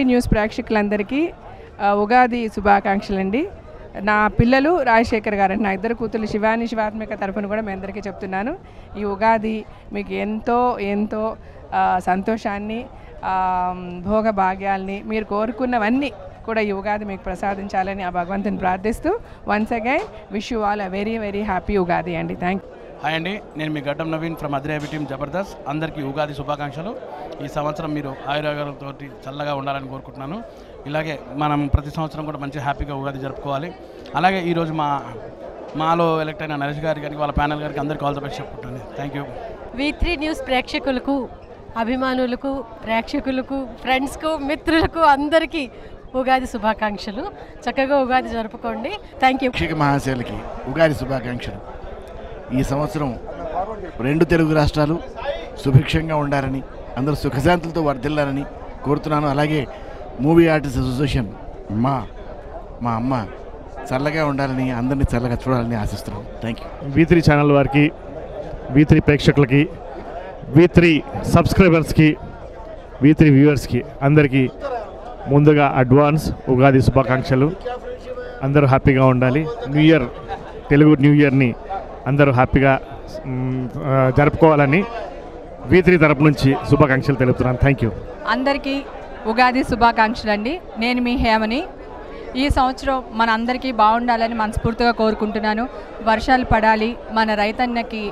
News ప్రేక్షకులందరికీ ఉగాది శుభాకాంక్షలండి. నా పిల్లలు రాజశేఖర్ గారు అంటే నా ఇద్దరు కూతురు శివాని శివాత్మిక తరఫున కూడా మీ అందరికీ చెప్తున్నాను. ఈ ఉగాది మీకు ఎంతో ఎంతో సంతోషాన్ని, భోగభాగ్యాల్ని, మీరు కోరుకున్నవన్నీ కూడా ఈ ఉగాది మీకు ప్రసాదించాలని ఆ భగవంతుని ప్రార్థిస్తూ once again wish you all a very very happy Ugadi అండి. Thank you. హాయ్ అండి, నేను మీ గడ్డం నవీన్ ఫ్రమ్ అద్రేవి టీమ్ జబర్దస్త్. అందరికీ ఉగాది శుభాకాంక్షలు. ఈ సంవత్సరం మీరు ఆయురాగాలతో చల్లగా ఉండాలని కోరుకుంటున్నాను. ఇలాగే మనం ప్రతి సంవత్సరం కూడా మంచి హ్యాపీగా ఉగాది జరుపుకోవాలి. అలాగే ఈరోజు మాలో ఎలక్ట్ అయిన నరేష్ గారికి వాళ్ళ ప్యానల్ గారికి అందరికీ ఆల్ ద బెస్ట్ చెప్పుకుంటాను. Thank you. V3 న్యూస్ ప్రేక్షకులకు, అభిమానులకు, ప్రేక్షకులకు, ఫ్రెండ్స్కు, మిత్రులకు అందరికీ ఉగాది శుభాకాంక్షలు. చక్కగా ఉగాది జరుపుకోండి. Thank you. ప్రేక్షక మహాశయులకి ఉగాది శుభాకాంక్షలు. ఈ సంవత్సరం 2 తెలుగు రాష్ట్రాలు సుభిక్షంగా ఉండాలని, అందరూ సుఖశాంతులతో వర్ధిల్లాలని కోరుతున్నాను. అలాగే మూవీ ఆర్టిస్ట్ అసోసియేషన్ మా అమ్మ చల్లగా ఉండాలని, అందరినీ చల్లగా చూడాలని ఆశిస్తున్నాను. Thank you. V3 ఛానల్ వారికి, V3 ప్రేక్షకులకి, V3 సబ్స్క్రైబర్స్కి, V3 వ్యూవర్స్కి అందరికీ ముందుగా అడ్వాన్స్ ఉగాది శుభాకాంక్షలు. అందరూ హ్యాపీగా ఉండాలి. తెలుగు న్యూ ఇయర్ని అందరూ హ్యాపీగా జరుపుకోవాలని V3 తరపు నుంచి శుభాకాంక్షలు తెలుపుతున్నాను. Thank you. అందరికీ ఉగాది శుభాకాంక్షలు అండి. నేను మీ హేమని. ఈ సంవత్సరం మన అందరికీ బాగుండాలని మనస్ఫూర్తిగా కోరుకుంటున్నాను. వర్షాలు పడాలి, మన రైతన్నకి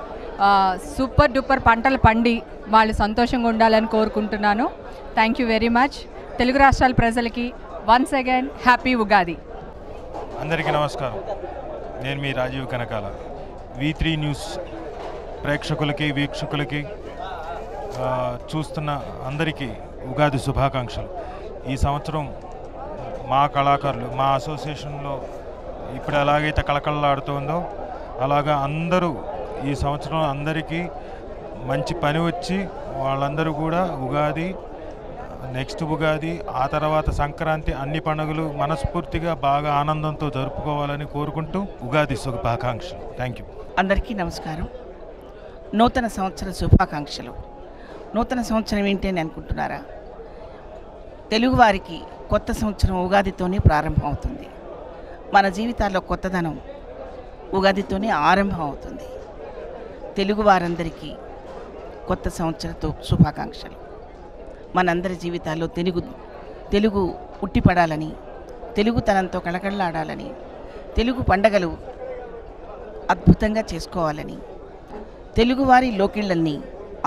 సూపర్ డూపర్ పంటలు పండి వాళ్ళు సంతోషంగా ఉండాలని కోరుకుంటున్నాను. Thank you very much. Telugu రాష్ట్రాల ప్రజలకి వన్స్ అగైన్ హ్యాపీ ఉగాది. అందరికీ నమస్కారం. నేను మీ రాజీవ్ కనకాల. V3 న్యూస్ ప్రేక్షకులకి, వీక్షకులకి, చూస్తున్న అందరికీ ఉగాది శుభాకాంక్షలు. ఈ సంవత్సరం మా కళాకారులు, మా అసోసియేషన్లో ఇప్పుడు ఎలాగైతే కళకళలాడుతుందో అలాగా అందరూ ఈ సంవత్సరం అందరికీ మంచి పని వచ్చి వాళ్ళందరూ కూడా ఉగాది, నెక్స్ట్ ఉగాది, ఆ తర్వాత సంక్రాంతి, అన్ని పండుగలు మనస్ఫూర్తిగా బాగా ఆనందంతో జరుపుకోవాలని కోరుకుంటూ ఉగాది శుభాకాంక్షలు. Thank you. అందరికీ నమస్కారం. నూతన సంవత్సర శుభాకాంక్షలు. నూతన సంవత్సరం ఏంటి అని అనుకుంటున్నారా? తెలుగువారికి కొత్త సంవత్సరం ఉగాదితోనే ప్రారంభం అవుతుంది. మన జీవితాల్లో కొత్తదనం ఉగాదితోనే ఆరంభం అవుతుంది. తెలుగు వారందరికీ కొత్త సంవత్సరంతో శుభాకాంక్షలు. మనందరి జీవితాల్లో తెలుగు ఉట్టిపడాలని, తెలుగుతనంతో కళకళలాడాలని, తెలుగు పండగలు అద్భుతంగా చేసుకోవాలని, తెలుగువారి లోకిళ్ళన్నీ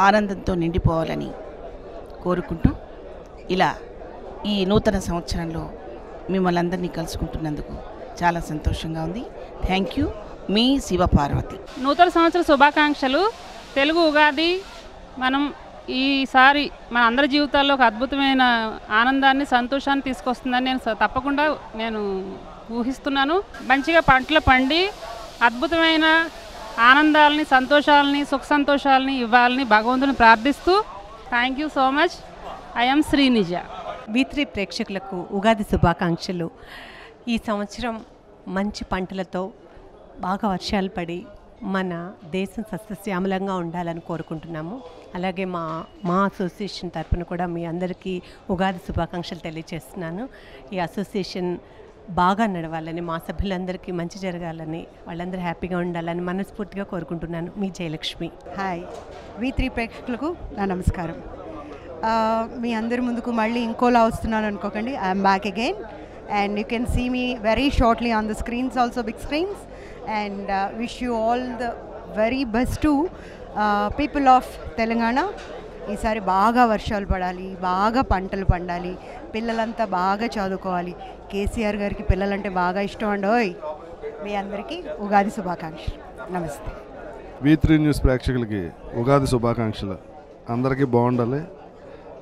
ఆనందంతో నిండిపోవాలని కోరుకుంటూ ఇలా ఈ నూతన సంవత్సరంలో మిమ్మల్ని అందరినీ కలుసుకుంటున్నందుకు చాలా సంతోషంగా ఉంది. Thank you. మీ శివపార్వతి. నూతన సంవత్సర శుభాకాంక్షలు. తెలుగు ఉగాది మనం ఈసారి మన అందరి జీవితాల్లో ఒక అద్భుతమైన ఆనందాన్ని, సంతోషాన్ని తీసుకొస్తుందని తప్పకుండా నేను ఊహిస్తున్నాను. మంచిగా పంటలు పండి అద్భుతమైన ఆనందాలని, సంతోషాలని, సుఖ సంతోషాలని ఇవ్వాలని భగవంతుని ప్రార్థిస్తూ thank you so much. I'm Srinija. V3 ప్రేక్షకులకు ఉగాది శుభాకాంక్షలు. ఈ సంవత్సరం మంచి పంటలతో బాగా వర్షాలు పడి మన దేశం సస్యశ్యామలంగా ఉండాలని కోరుకుంటున్నాము. అలాగే మా అసోసియేషన్ తరఫున కూడా మీ అందరికీ ఉగాది శుభాకాంక్షలు తెలియజేస్తున్నాను. ఈ అసోసియేషన్ బాగా నడవాలని, మా సభ్యులందరికీ మంచి జరగాలని, వాళ్ళందరూ హ్యాపీగా ఉండాలని మనస్ఫూర్తిగా కోరుకుంటున్నాను. మీ జయలక్ష్మి. హాయ్, V3 ప్రేక్షకులకు నా నమస్కారం. మీ అందరి ముందుకు మళ్ళీ ఇంకోలా వస్తున్నాను అనుకోకండి. I'm back again and you can see me very shortly on the screens, also big screens, and wish you all the very best to people of Telangana. ఈసారి బాగా వర్షాలు పడాలి, బాగా పంటలు పండాలి, పిల్లలంతా బాగా చదువుకోవాలి. కేసీఆర్ గారికి పిల్లలంటే బాగా ఇష్టం అండి. మీ అందరికీ ఉగాది శుభాకాంక్షలు. నమస్తే. V3 న్యూస్ ప్రేక్షకులకి ఉగాది శుభాకాంక్షలు. అందరికీ బాగుండాలి,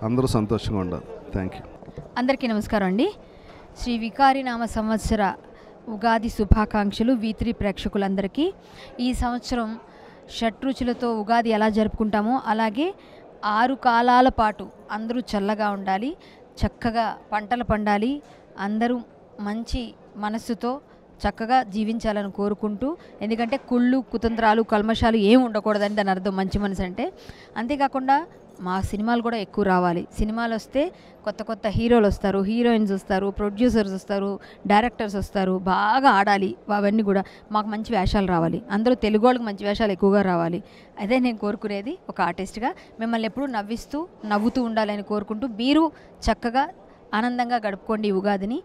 అందరూ సంతోషంగా ఉండాలి. Thank you. అందరికీ నమస్కారం అండి. శ్రీ వికారినామ సంవత్సర ఉగాది శుభాకాంక్షలు V3 ప్రేక్షకులందరికీ. ఈ సంవత్సరం షట్రుచులతో ఉగాది ఎలా జరుపుకుంటామో అలాగే 6 కాలాల పాటు అందరూ చల్లగా ఉండాలి, చక్కగా పంటలు పండాలి, అందరూ మంచి మనస్సుతో చక్కగా జీవించాలని కోరుకుంటూ, ఎందుకంటే కుళ్ళు, కుతంత్రాలు, కల్మషాలు ఏం ఉండకూడదని దాని అర్థం మంచి మనసు అంటే. అంతేకాకుండా మా సినిమాలు కూడా ఎక్కువ రావాలి. సినిమాలు వస్తే కొత్త కొత్త హీరోలు వస్తారు, హీరోయిన్స్ వస్తారు, ప్రొడ్యూసర్స్ వస్తారు, డైరెక్టర్స్ వస్తారు. బాగా ఆడాలి. అవన్నీ కూడా మాకు మంచి వేషాలు రావాలి. అందరూ తెలుగు వాళ్ళకి మంచి వేషాలు ఎక్కువగా రావాలి. అదే నేను కోరుకునేది ఒక ఆర్టిస్ట్గా. మిమ్మల్ని ఎప్పుడూ నవ్వుతూ ఉండాలని కోరుకుంటూ మీరు చక్కగా ఆనందంగా గడుపుకోండి ఈ ఉగాదిని.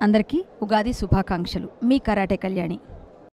అందరికీ ఉగాది శుభాకాంక్షలు. మీ కరాటే కళ్యాణి.